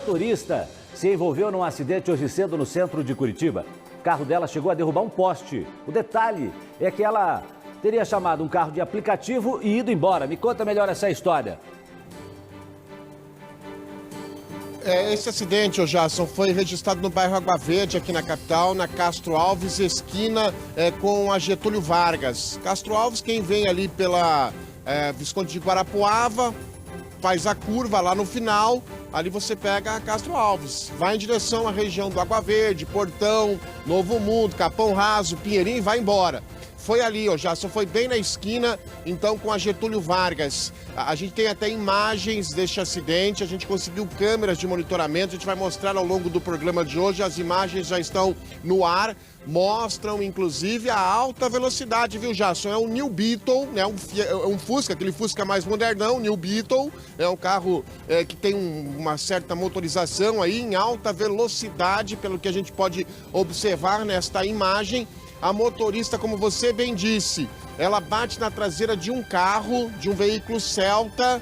Motorista se envolveu num acidente hoje cedo no centro de Curitiba. O carro dela chegou a derrubar um poste. O detalhe é que ela teria chamado um carro de aplicativo e ido embora. Me conta melhor essa história. Esse acidente, Jason, foi registrado no bairro Água Verde, aqui na capital, na Castro Alves, esquina com a Getúlio Vargas. Castro Alves, quem vem ali pela Visconde de Guarapuava, faz a curva lá no final, ali você pega a Castro Alves. Vai em direção à região do Água Verde, Portão, Novo Mundo, Capão Raso, Pinheirinho e vai embora. Foi ali, Jason, foi bem na esquina, então, com a Getúlio Vargas. A gente tem até imagens deste acidente, a gente conseguiu câmeras de monitoramento, a gente vai mostrar ao longo do programa de hoje, as imagens já estão no ar, mostram, inclusive, a alta velocidade, viu, Jason? É um New Beetle, né? Um Fusca, aquele Fusca mais modernão, New Beetle, é um carro que tem uma certa motorização aí em alta velocidade, pelo que a gente pode observar nesta imagem. A motorista, como você bem disse, ela bate na traseira de um carro, de um veículo Celta,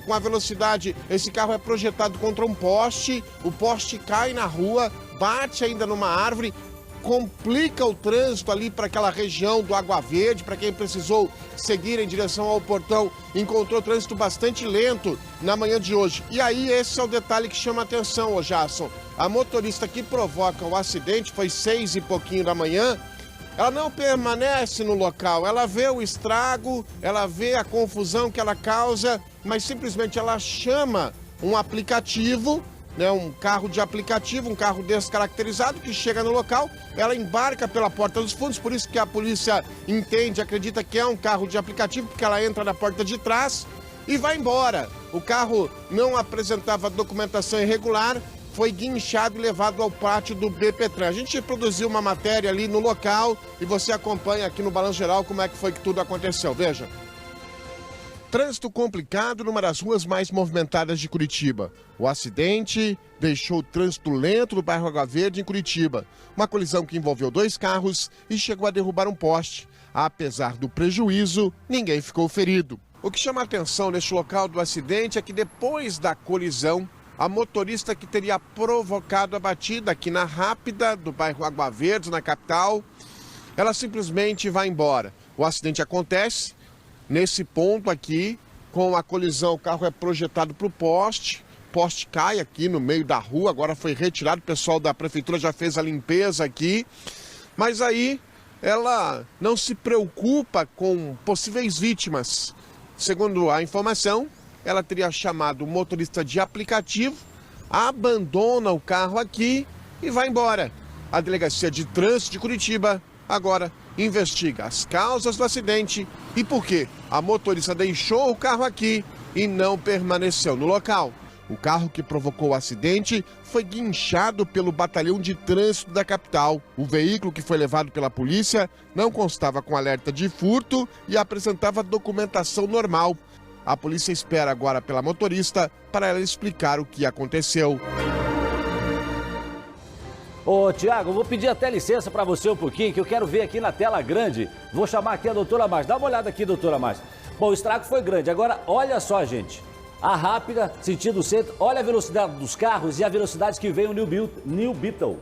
com a velocidade, esse carro é projetado contra um poste, o poste cai na rua, bate ainda numa árvore, complica o trânsito ali para aquela região do Água Verde, para quem precisou seguir em direção ao Portão, encontrou trânsito bastante lento na manhã de hoje. E aí esse é o detalhe que chama a atenção, Jason. A motorista que provoca o acidente, foi 6 e pouquinho da manhã, ela não permanece no local, ela vê o estrago, ela vê a confusão que ela causa, mas simplesmente ela chama um aplicativo, né, um carro de aplicativo, um carro descaracterizado que chega no local, ela embarca pela porta dos fundos, por isso que a polícia entende, acredita que é um carro de aplicativo, porque ela entra na porta de trás e vai embora. O carro não apresentava documentação irregular, foi guinchado e levado ao pátio do BPTran. A gente produziu uma matéria ali no local e você acompanha aqui no Balanço Geral como é que foi que tudo aconteceu. Veja. Trânsito complicado numa das ruas mais movimentadas de Curitiba. O acidente deixou o trânsito lento no bairro Água Verde, em Curitiba. Uma colisão que envolveu 2 carros e chegou a derrubar um poste. Apesar do prejuízo, ninguém ficou ferido. O que chama a atenção neste local do acidente é que depois da colisão, a motorista que teria provocado a batida aqui na Rápida, do bairro Água Verde, na capital, ela simplesmente vai embora. O acidente acontece nesse ponto aqui, com a colisão, o carro é projetado para o poste cai aqui no meio da rua, agora foi retirado, o pessoal da prefeitura já fez a limpeza aqui, mas aí ela não se preocupa com possíveis vítimas. Segundo a informação, ela teria chamado o motorista de aplicativo, abandona o carro aqui e vai embora. A Delegacia de Trânsito de Curitiba agora investiga as causas do acidente e por que a motorista deixou o carro aqui e não permaneceu no local. O carro que provocou o acidente foi guinchado pelo batalhão de trânsito da capital. O veículo que foi levado pela polícia não constava com alerta de furto e apresentava documentação normal. A polícia espera agora pela motorista para ela explicar o que aconteceu. Ô, Tiago, vou pedir até licença para você um pouquinho, que eu quero ver aqui na tela grande. Vou chamar aqui a doutora Márcia. Dá uma olhada aqui, doutora Márcia. Bom, o estrago foi grande. Agora, olha só, gente. A Rápida, sentido centro, olha a velocidade dos carros e a velocidade que vem o New Beetle,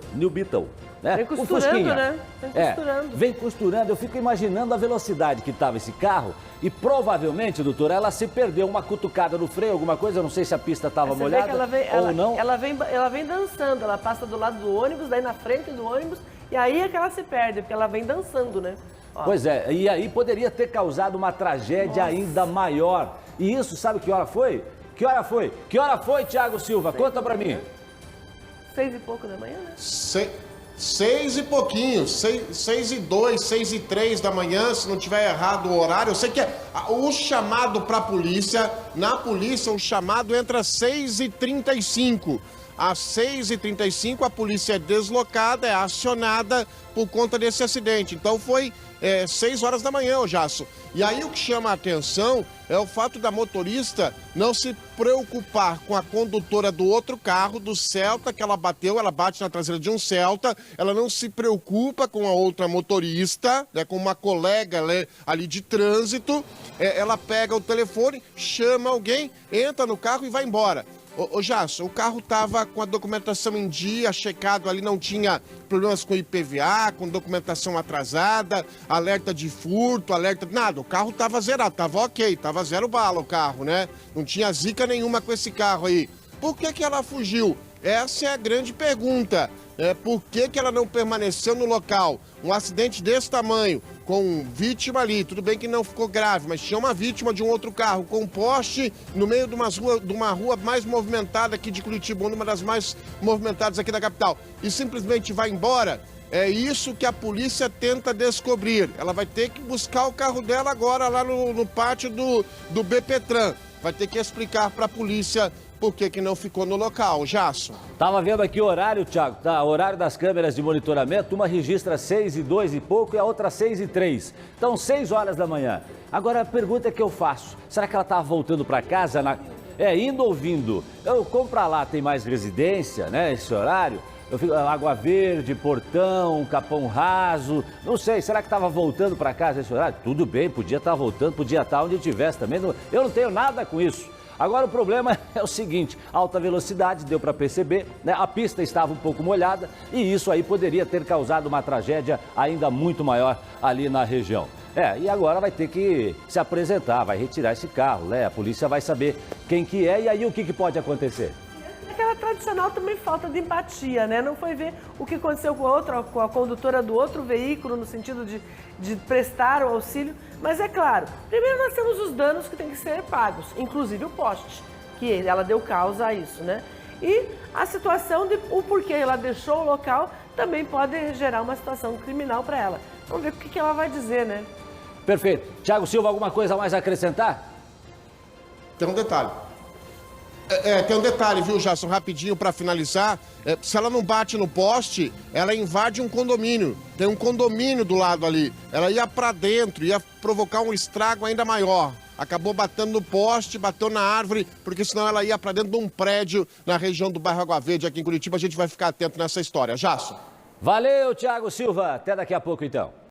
né? Vem costurando, né? Vem costurando. Vem costurando. Eu fico imaginando a velocidade que estava esse carro e provavelmente, doutora, ela se perdeu uma cutucada no freio, alguma coisa, eu não sei se a pista estava molhada ou não. Ela vem dançando, ela passa do lado do ônibus, daí na frente do ônibus, e aí é que ela se perde, porque ela vem dançando, né? Ó. Pois é, e aí poderia ter causado uma tragédia ainda maior. E isso, sabe que hora foi? Que hora foi? Que hora foi, Thiago Silva? Conta pra mim. 6 e pouco da manhã, né? 6 e pouquinho, 6 e 2, 6 e 3 da manhã, se não tiver errado o horário. Eu sei que o chamado pra polícia, na polícia o chamado entra às 6h35. Às 6h35 a polícia é deslocada, é acionada por conta desse acidente. Então foi 6 horas da manhã, Jasso. E aí o que chama a atenção é o fato da motorista não se preocupar com a condutora do outro carro, do Celta, que ela bateu, ela bate na traseira de um Celta, ela não se preocupa com a outra motorista, né, com uma colega ali de trânsito, ela pega o telefone, chama alguém, entra no carro e vai embora. Ô Jason, o carro estava com a documentação em dia, checado ali, não tinha problemas com IPVA, com documentação atrasada, alerta de furto, alerta... Nada, o carro estava zerado, estava ok, estava zero bala o carro, né? Não tinha zica nenhuma com esse carro aí. Por que ela fugiu? Essa é a grande pergunta. Por que ela não permaneceu no local? Um acidente desse tamanho, com vítima ali, tudo bem que não ficou grave, mas tinha uma vítima de um outro carro, com um poste no meio de uma rua mais movimentada aqui de Curitiba, uma das mais movimentadas aqui da capital, e simplesmente vai embora. É isso que a polícia tenta descobrir. Ela vai ter que buscar o carro dela agora lá no pátio do BPTran. Vai ter que explicar para a polícia por que não ficou no local, Jason. Tava vendo aqui o horário, Thiago, tá? O horário das câmeras de monitoramento, uma registra 6:02 e pouco e a outra 6:03. Então, 6 horas da manhã. Agora, a pergunta que eu faço, será que ela tava voltando para casa, indo ou vindo? Como pra lá tem mais residência, né, esse horário? Eu fico, Água Verde, Portão, Capão Raso, não sei, será que estava voltando para casa esse horário? Tudo bem, podia estar voltando, podia estar onde estivesse também, eu não tenho nada com isso. Agora o problema é o seguinte, alta velocidade, deu para perceber, né? A pista estava um pouco molhada e isso aí poderia ter causado uma tragédia ainda muito maior ali na região. E agora vai ter que se apresentar, vai retirar esse carro, né? A polícia vai saber quem que é e aí o que pode acontecer? Aquela tradicional também falta de empatia, né? Não foi ver o que aconteceu com a condutora do outro veículo, no sentido de prestar o auxílio. Mas é claro, primeiro nós temos os danos que têm que ser pagos, inclusive o poste, que ela deu causa a isso, né? E a situação de o porquê ela deixou o local também pode gerar uma situação criminal para ela. Vamos ver o que ela vai dizer, né? Perfeito. Thiago Silva, alguma coisa a mais a acrescentar? Tem um detalhe. Tem um detalhe, viu, Jason, rapidinho para finalizar. Se ela não bate no poste, ela invade um condomínio. Tem um condomínio do lado ali. Ela ia para dentro, ia provocar um estrago ainda maior. Acabou batendo no poste, bateu na árvore, porque senão ela ia para dentro de um prédio na região do bairro Água Verde, aqui em Curitiba. A gente vai ficar atento nessa história. Jason. Valeu, Thiago Silva. Até daqui a pouco, então.